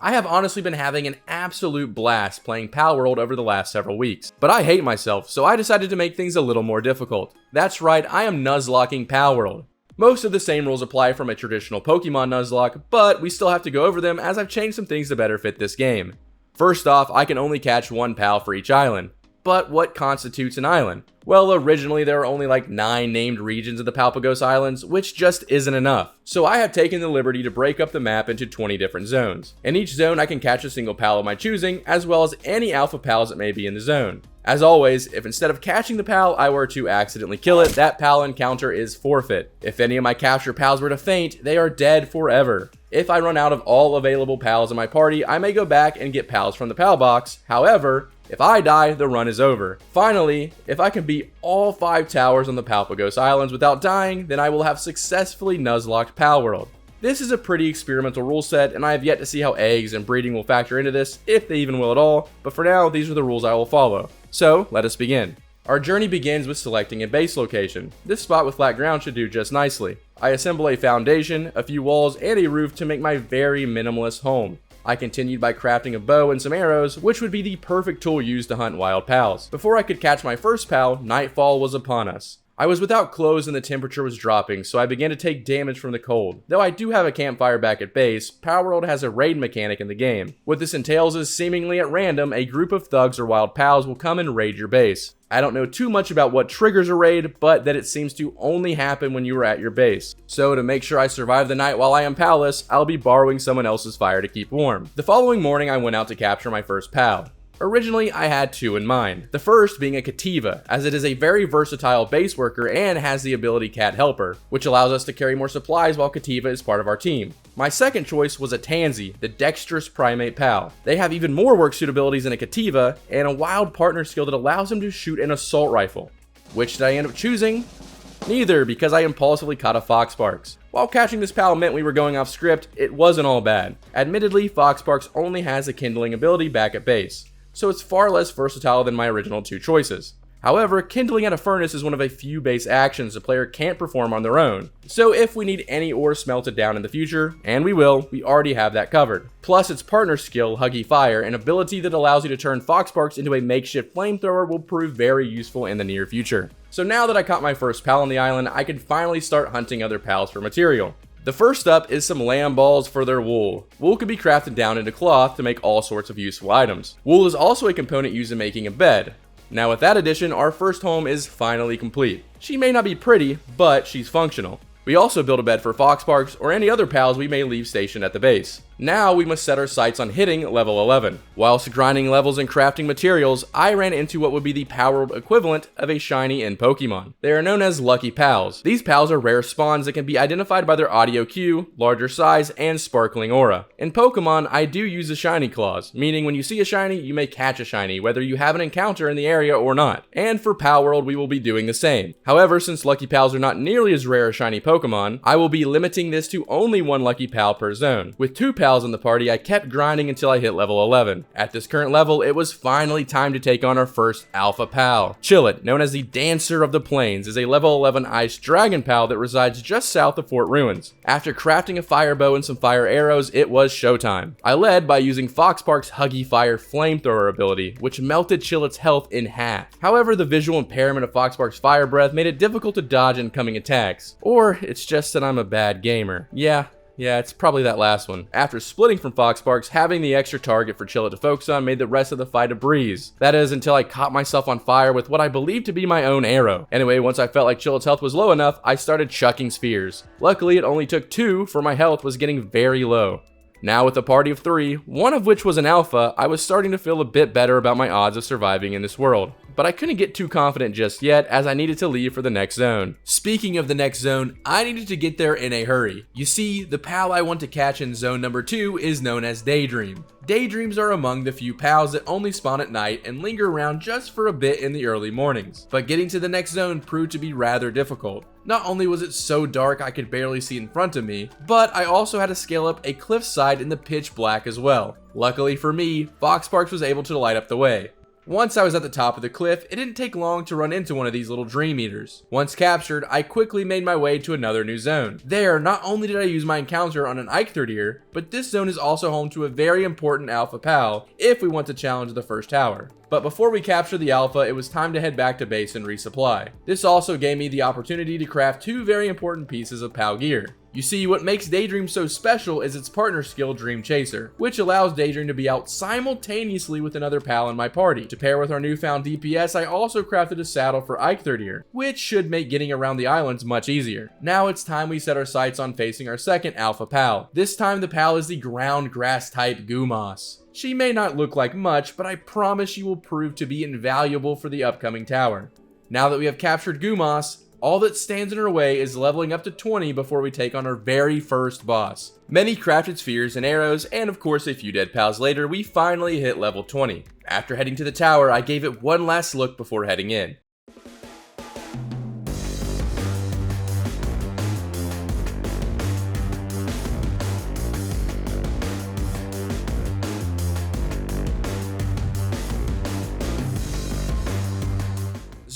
I have honestly been having an absolute blast playing Palworld over the last several weeks, but I hate myself, so I decided to make things a little more difficult. That's right, I am Nuzlocking Palworld. Most of the same rules apply from a traditional Pokemon Nuzlocke, but we still have to go over them as I've changed some things to better fit this game. First off, I can only catch one pal for each island. But what constitutes an island? Well, originally there were only like 9 named regions of the Palpagos Islands, which just isn't enough. So I have taken the liberty to break up the map into 20 different zones. In each zone I can catch a single pal of my choosing, as well as any alpha pals that may be in the zone. As always, if instead of catching the pal I were to accidentally kill it, that pal encounter is forfeit. If any of my captured pals were to faint, they are dead forever. If I run out of all available pals in my party, I may go back and get pals from the pal box. However, if I die, the run is over. Finally, if I can beat all 5 towers on the Palpagos Islands without dying, then I will have successfully Nuzlocked Palworld. This is a pretty experimental rule set, and I have yet to see how eggs and breeding will factor into this, if they even will at all, but for now, these are the rules I will follow. So, let us begin. Our journey begins with selecting a base location. This spot with flat ground should do just nicely. I assemble a foundation, a few walls, and a roof to make my very minimalist home. I continued by crafting a bow and some arrows, which would be the perfect tool used to hunt wild pals. Before I could catch my first pal, nightfall was upon us. I was without clothes and the temperature was dropping, so I began to take damage from the cold. Though I do have a campfire back at base, Palworld has a raid mechanic in the game. What this entails is seemingly at random, a group of thugs or wild pals will come and raid your base. I don't know too much about what triggers a raid, but that it seems to only happen when you are at your base. So to make sure I survive the night while I am palless, I'll be borrowing someone else's fire to keep warm. The following morning I went out to capture my first pal. Originally, I had 2 in mind. The first being a Cativa, as it is a very versatile base worker and has the ability Cat Helper, which allows us to carry more supplies while Cativa is part of our team. My second choice was a Tansy, the dexterous primate pal. They have even more work suit abilities than a Cativa, and a wild partner skill that allows them to shoot an assault rifle. Which did I end up choosing? Neither, because I impulsively caught a Foxparks. While catching this pal meant we were going off script, it wasn't all bad. Admittedly, Foxparks only has a kindling ability back at base, so it's far less versatile than my original 2 choices. However, kindling at a furnace is one of a few base actions a player can't perform on their own, so if we need any ore smelted down in the future, and we will, we already have that covered. Plus its partner skill, Huggy Fire, an ability that allows you to turn Foxparks into a makeshift flamethrower, will prove very useful in the near future. So now that I caught my first pal on the island, I can finally start hunting other pals for material. The first up is some lamb balls for their wool. Wool can be crafted down into cloth to make all sorts of useful items. Wool is also a component used in making a bed. Now with that addition, our first home is finally complete. She may not be pretty, but she's functional. We also built a bed for Foxparks or any other pals we may leave stationed at the base. Now we must set our sights on hitting level 11. Whilst grinding levels and crafting materials, I ran into what would be the Palworld equivalent of a shiny in Pokemon. They are known as Lucky Pals. These pals are rare spawns that can be identified by their audio cue, larger size, and sparkling aura. In Pokemon, I do use the shiny clause, meaning when you see a shiny, you may catch a shiny, whether you have an encounter in the area or not. And for Palworld, we will be doing the same. However, since Lucky Pals are not nearly as rare as shiny Pokemon, I will be limiting this to only 1 Lucky Pal per zone. With 2 pals in the party, I kept grinding until I hit level 11. At this current level, it was finally time to take on our first alpha pal. Chillet, known as the Dancer of the Plains, is a level 11 ice dragon pal that resides just south of Fort Ruins. After crafting a fire bow and some fire arrows, it was showtime. I led by using Foxpark's Huggy Fire flamethrower ability, which melted Chillet's health in half. However, the visual impairment of Foxpark's fire breath made it difficult to dodge incoming attacks. Or it's just that I'm a bad gamer. Yeah, it's probably that last one. After splitting from Foxparks, having the extra target for Chillet to focus on made the rest of the fight a breeze. That is, until I caught myself on fire with what I believed to be my own arrow. Anyway, once I felt like Chillet's health was low enough, I started chucking spears. Luckily, it only took 2, for my health was getting very low. Now with a party of 3, one of which was an alpha, I was starting to feel a bit better about my odds of surviving in this world. But I couldn't get too confident just yet, as I needed to leave for the next zone. Speaking of the next zone, I needed to get there in a hurry. You see, the pal I want to catch in zone number 2 is known as Daydream. Daydreams are among the few pals that only spawn at night and linger around just for a bit in the early mornings. But getting to the next zone proved to be rather difficult. Not only was it so dark I could barely see in front of me, but I also had to scale up a cliffside in the pitch black as well. Luckily for me, Foxparks was able to light up the way. Once I was at the top of the cliff, it didn't take long to run into one of these little dream eaters. Once captured, I quickly made my way to another new zone. There, not only did I use my encounter on an Eikthyr, but this zone is also home to a very important Alpha Pal if we want to challenge the first tower. But before we capture the Alpha, it was time to head back to base and resupply. This also gave me the opportunity to craft two very important pieces of Pal gear. You see, what makes Daydream so special is its partner skill Dream Chaser, which allows Daydream to be out simultaneously with another pal in my party. To pair with our newfound DPS, I also crafted a saddle for Eikthyr, which should make getting around the islands much easier. Now it's time we set our sights on facing our second Alpha Pal. This time the pal is the ground grass type Gumas. She may not look like much, but I promise she will prove to be invaluable for the upcoming tower. Now that we have captured Gumas, all that stands in our way is leveling up to 20 before we take on our very first boss. Many crafted spheres and arrows, and of course a few dead pals later, we finally hit level 20. After heading to the tower, I gave it one last look before heading in.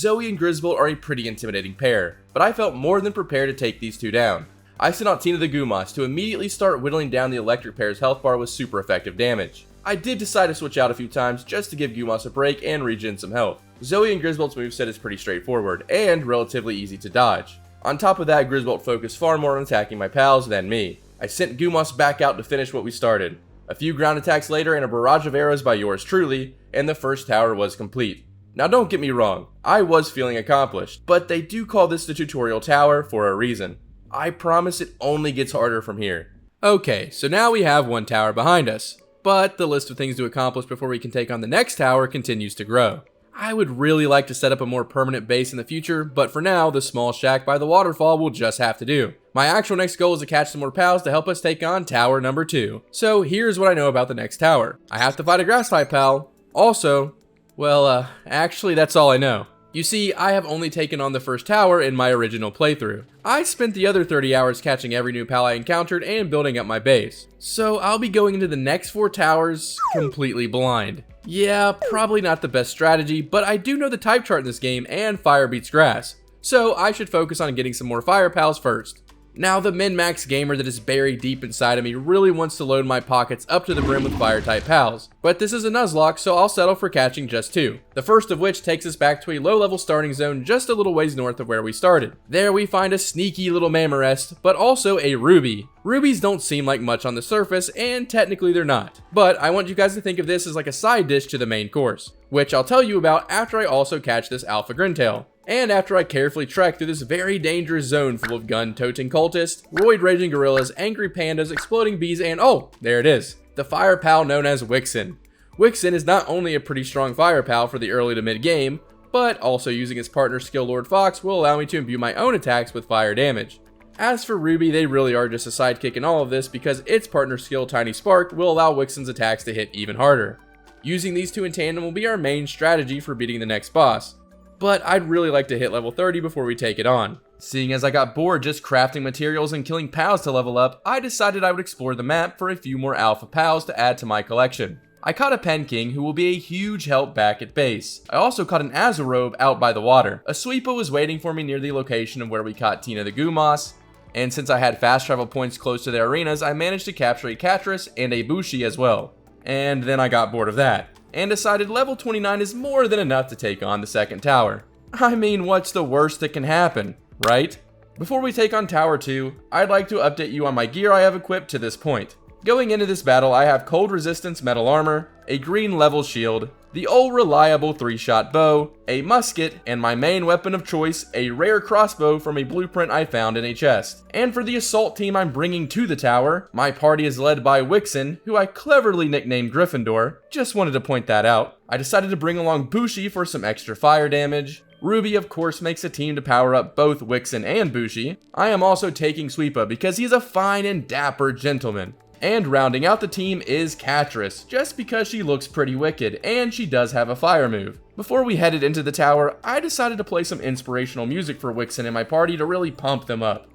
Zoe and Griswold are a pretty intimidating pair, but I felt more than prepared to take these two down. I sent out Tina the Gumas to immediately start whittling down the electric pair's health bar with super effective damage. I did decide to switch out a few times just to give Gumas a break and regen some health. Zoe and Griswold's moveset is pretty straightforward and relatively easy to dodge. On top of that, Griswold focused far more on attacking my pals than me. I sent Gumas back out to finish what we started. A few ground attacks later and a barrage of arrows by yours truly, and the first tower was complete. Now don't get me wrong, I was feeling accomplished, but they do call this the tutorial tower for a reason. I promise it only gets harder from here. Okay, so now we have one tower behind us, but the list of things to accomplish before we can take on the next tower continues to grow. I would really like to set up a more permanent base in the future, but for now, the small shack by the waterfall will just have to do. My actual next goal is to catch some more pals to help us take on tower number 2. So here's what I know about the next tower. I have to fight a grass type pal. Also, well, actually that's all I know. You see, I have only taken on the first tower in my original playthrough. I spent the other 30 hours catching every new pal I encountered and building up my base. So I'll be going into the next 4 towers completely blind. Yeah, probably not the best strategy, but I do know the type chart in this game and fire beats grass. So I should focus on getting some more fire pals first. Now, the min-max gamer that is buried deep inside of me really wants to load my pockets up to the brim with fire-type pals, but this is a Nuzlocke, so I'll settle for catching just 2. The first of which takes us back to a low-level starting zone just a little ways north of where we started. There we find a sneaky little Mammorest, but also a Ruby. Rubies don't seem like much on the surface, and technically they're not. But I want you guys to think of this as like a side dish to the main course, which I'll tell you about after I also catch this Alpha Grintail. And after I carefully trek through this very dangerous zone full of gun-toting cultists, roid-raging gorillas, angry pandas, exploding bees, and oh, there it is, the fire pal known as Wixen. Wixen is not only a pretty strong fire pal for the early to mid-game, but also using its partner skill Lord Fox will allow me to imbue my own attacks with fire damage. As for Ruby, they really are just a sidekick in all of this because its partner skill Tiny Spark will allow Wixen's attacks to hit even harder. Using these two in tandem will be our main strategy for beating the next boss. But I'd really like to hit level 30 before we take it on. Seeing as I got bored just crafting materials and killing pals to level up, I decided I would explore the map for a few more alpha pals to add to my collection. I caught a Pen King who will be a huge help back at base. I also caught an Azarobe out by the water. A Sweepa was waiting for me near the location of where we caught Tina the Gumas, and since I had fast travel points close to their arenas, I managed to capture a Catras and a Bushi as well. And then I got bored of that, and decided level 29 is more than enough to take on the second tower. I mean, what's the worst that can happen, right? Before we take on Tower 2, I'd like to update you on my gear I have equipped to this point. Going into this battle, I have cold resistance metal armor, a green level shield, the old reliable 3-shot bow, a musket, and my main weapon of choice, a rare crossbow from a blueprint I found in a chest. And for the assault team I'm bringing to the tower, my party is led by Wixen, who I cleverly nicknamed Gryffindor. Just wanted to point that out. I decided to bring along Bushi for some extra fire damage. Ruby, of course, makes a team to power up both Wixen and Bushi. I am also taking Sweepa because he's a fine and dapper gentleman. And rounding out the team is Catras, just because she looks pretty wicked, and she does have a fire move. Before we headed into the tower, I decided to play some inspirational music for Wixen and my party to really pump them up.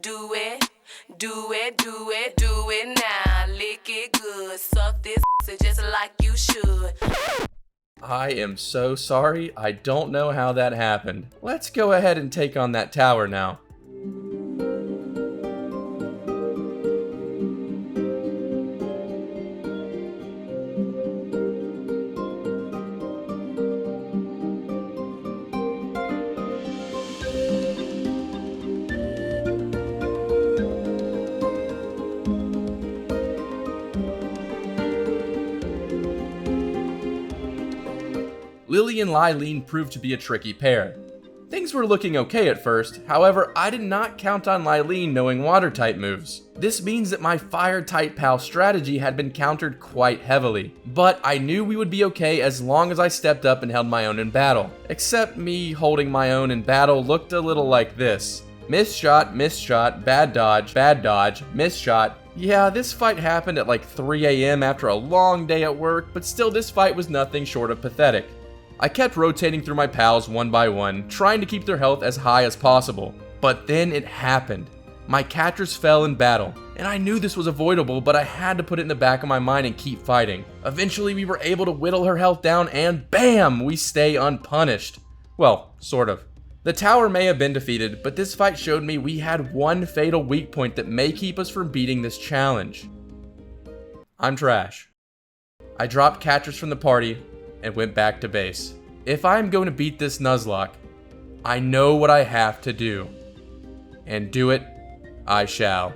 Do it, do it, do it, do it now. Lick it good, suck this just like you should. I am so sorry. I don't know how that happened. Let's go ahead and take on that tower now. Lily and Lylene proved to be a tricky pair. Things were looking okay at first, however, I did not count on Lylene knowing water type moves. This means that my fire type pal strategy had been countered quite heavily, but I knew we would be okay as long as I stepped up and held my own in battle. Except me holding my own in battle looked a little like this. Miss shot, bad dodge, miss shot. Yeah, this fight happened at like 3 AM after a long day at work, but still this fight was nothing short of pathetic. I kept rotating through my pals one by one, trying to keep their health as high as possible. But then it happened. My catchers fell in battle, and I knew this was avoidable, but I had to put it in the back of my mind and keep fighting. Eventually, we were able to whittle her health down, and BAM! We stay unpunished. Well, sort of. The tower may have been defeated, but this fight showed me we had one fatal weak point that may keep us from beating this challenge. I'm trash. I dropped catchers from the party and went back to base. If I'm going to beat this Nuzlocke, I know what I have to do. And do it, I shall.